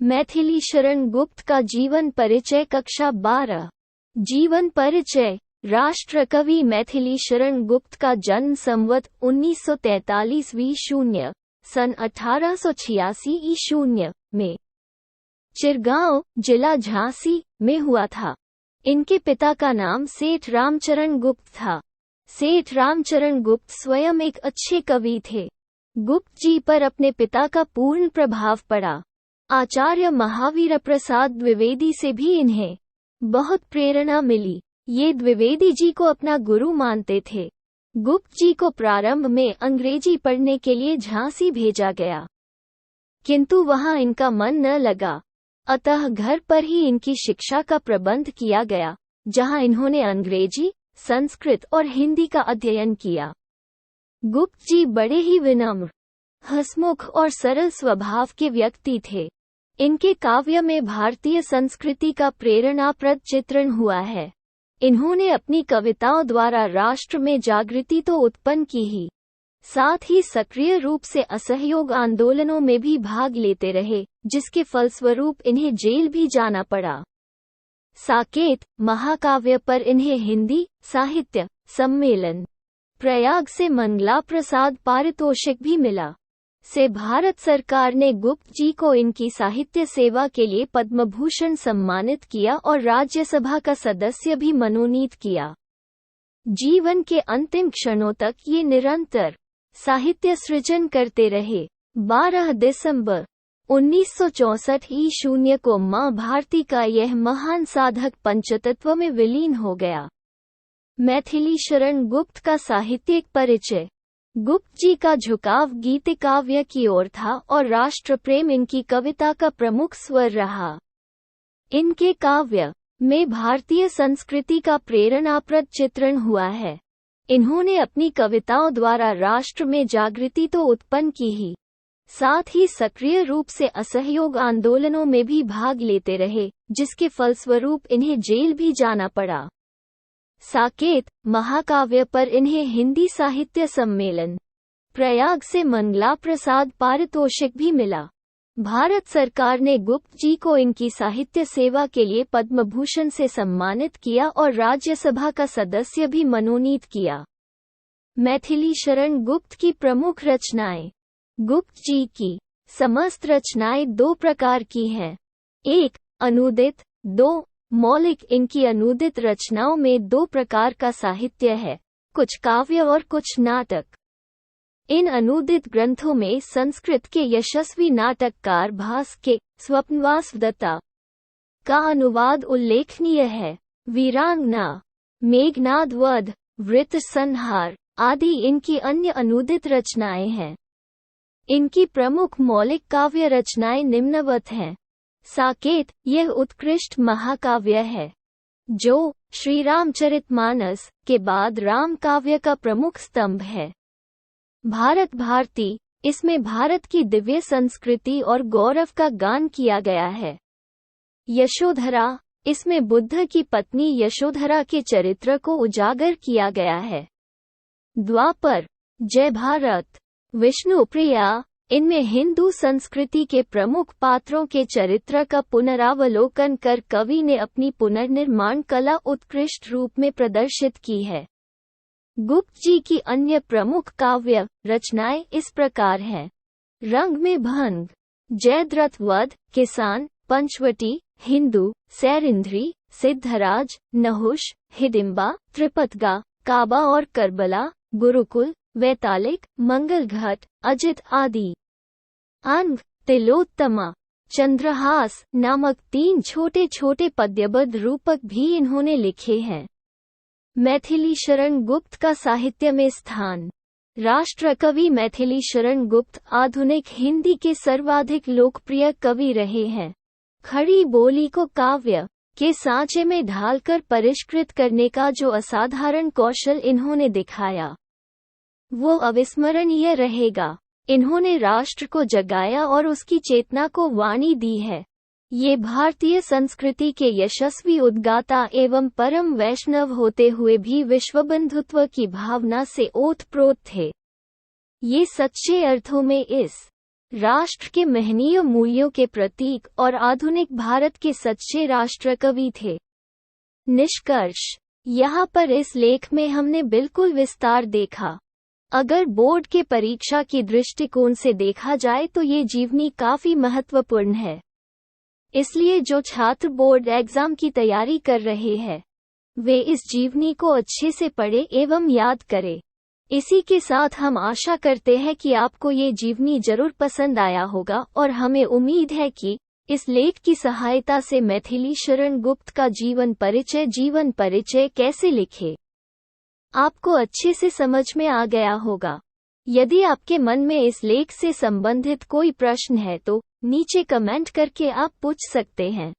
मैथिली शरण गुप्त का जीवन परिचय कक्षा 12। जीवन परिचय। राष्ट्र कवि मैथिली शरण गुप्त का जन्म संवत 1943 शून्य सन 1886 शून्य में चिरगांव, जिला झांसी में हुआ था। इनके पिता का नाम सेठ रामचरण गुप्त था। सेठ रामचरण गुप्त स्वयं एक अच्छे कवि थे। गुप्त जी पर अपने पिता का पूर्ण प्रभाव पड़ा। आचार्य महावीर प्रसाद द्विवेदी से भी इन्हें बहुत प्रेरणा मिली। ये द्विवेदी जी को अपना गुरु मानते थे। गुप्त जी को प्रारंभ में अंग्रेजी पढ़ने के लिए झांसी भेजा गया, किंतु वहां इनका मन न लगा, अतः घर पर ही इनकी शिक्षा का प्रबंध किया गया, जहां इन्होंने अंग्रेजी, संस्कृत और हिंदी का अध्ययन किया। गुप्त जी बड़े ही विनम्र, हंसमुख और सरल स्वभाव के व्यक्ति थे। इनके काव्य में भारतीय संस्कृति का प्रेरणाप्रद चित्रण हुआ है। इन्होंने अपनी कविताओं द्वारा राष्ट्र में जागृति तो उत्पन्न की ही, साथ ही सक्रिय रूप से असहयोग आंदोलनों में भी भाग लेते रहे, जिसके फलस्वरूप इन्हें जेल भी जाना पड़ा। साकेत महाकाव्य पर इन्हें हिंदी साहित्य सम्मेलन प्रयाग से मंगला प्रसाद पारितोषिक भी मिला। से भारत सरकार ने गुप्त जी को इनकी साहित्य सेवा के लिए पद्म भूषण सम्मानित किया और राज्यसभा का सदस्य भी मनोनीत किया। जीवन के अंतिम क्षणों तक ये निरंतर साहित्य सृजन करते रहे। 12 दिसंबर 1964 शून्य को मां भारती का यह महान साधक पंचतत्व में विलीन हो गया। मैथिली शरण गुप्त का साहित्यिक परिचय। गुप्त जी का झुकाव गीत काव्य की ओर था और राष्ट्र प्रेम इनकी कविता का प्रमुख स्वर रहा। इनके काव्य में भारतीय संस्कृति का प्रेरणाप्रद चित्रण हुआ है। इन्होंने अपनी कविताओं द्वारा राष्ट्र में जागृति तो उत्पन्न की ही, साथ ही सक्रिय रूप से असहयोग आंदोलनों में भी भाग लेते रहे, जिसके फलस्वरूप इन्हें जेल भी जाना पड़ा। साकेत महाकाव्य पर इन्हें हिंदी साहित्य सम्मेलन प्रयाग से मंगला प्रसाद पारितोषिक भी मिला। भारत सरकार ने गुप्त जी को इनकी साहित्य सेवा के लिए पद्म भूषण से सम्मानित किया और राज्यसभा का सदस्य भी मनोनीत किया। मैथिली शरण गुप्त की प्रमुख रचनाएं। गुप्त जी की समस्त रचनाएं दो प्रकार की हैं। 1. अनूदित, 2. मौलिक। इनकी अनूदित रचनाओं में दो प्रकार का साहित्य है, कुछ काव्य और कुछ नाटक। इन अनूदित ग्रंथों में संस्कृत के यशस्वी नाटककार भास के स्वप्नवास दत्ता का अनुवाद उल्लेखनीय है। वीरांगना, मेघनाद वध, वृत्त संहार आदि इनकी अन्य अनूदित रचनाएं हैं। इनकी प्रमुख मौलिक काव्य रचनाएं निम्नवत हैं। साकेत यह उत्कृष्ट महाकाव्य है, जो श्री रामचरितमानस के बाद राम काव्य का प्रमुख स्तंभ है। भारत भारती, इसमें भारत की दिव्य संस्कृति और गौरव का गान किया गया है। यशोधरा, इसमें बुद्ध की पत्नी यशोधरा के चरित्र को उजागर किया गया है। द्वापर, जय भारत, विष्णुप्रिया, इनमें हिंदू संस्कृति के प्रमुख पात्रों के चरित्र का पुनरावलोकन कर कवि ने अपनी पुनर्निर्माण कला उत्कृष्ट रूप में प्रदर्शित की है। गुप्त जी की अन्य प्रमुख काव्य रचनाएं इस प्रकार हैं। रंग में भंग, जयद्रथ वध, किसान, पंचवटी, हिंदू, सैरिंद्री, सिद्धराज, नहुष, हिडिंबा, त्रिपतगा, काबा और करबला, गुरुकुल, वैतालिक, मंगलघट, अजित आदि। अंग, तिलोत्तमा, चंद्रहास नामक 3 छोटे छोटे पद्यबद्ध रूपक भी इन्होंने लिखे हैं। मैथिली शरण गुप्त का साहित्य में स्थान। राष्ट्र कवि मैथिली शरण गुप्त आधुनिक हिंदी के सर्वाधिक लोकप्रिय कवि रहे हैं। खड़ी बोली को काव्य के सांचे में ढालकर परिष्कृत करने का जो असाधारण कौशल इन्होंने दिखाया, वो अविस्मरणीय रहेगा। इन्होंने राष्ट्र को जगाया और उसकी चेतना को वाणी दी है। ये भारतीय संस्कृति के यशस्वी उद्गाता एवं परम वैष्णव होते हुए भी विश्वबंधुत्व की भावना से ओतप्रोत थे। ये सच्चे अर्थों में इस राष्ट्र के महनीय मूल्यों के प्रतीक और आधुनिक भारत के सच्चे राष्ट्रकवि थे। निष्कर्ष, यहाँ पर इस लेख में हमने बिल्कुल विस्तार देखा। अगर बोर्ड के परीक्षा की दृष्टिकोण से देखा जाए तो ये जीवनी काफी महत्वपूर्ण है। इसलिए जो छात्र बोर्ड एग्जाम की तैयारी कर रहे हैं वे इस जीवनी को अच्छे से पढ़े एवं याद करें। इसी के साथ हम आशा करते हैं कि आपको ये जीवनी जरूर पसंद आया होगा और हमें उम्मीद है कि इस लेख की सहायता से मैथिली शरण गुप्त का जीवन परिचय कैसे लिखे आपको अच्छे से समझ में आ गया होगा। यदि आपके मन में इस लेख से संबंधित कोई प्रश्न है तो नीचे कमेंट करके आप पूछ सकते हैं।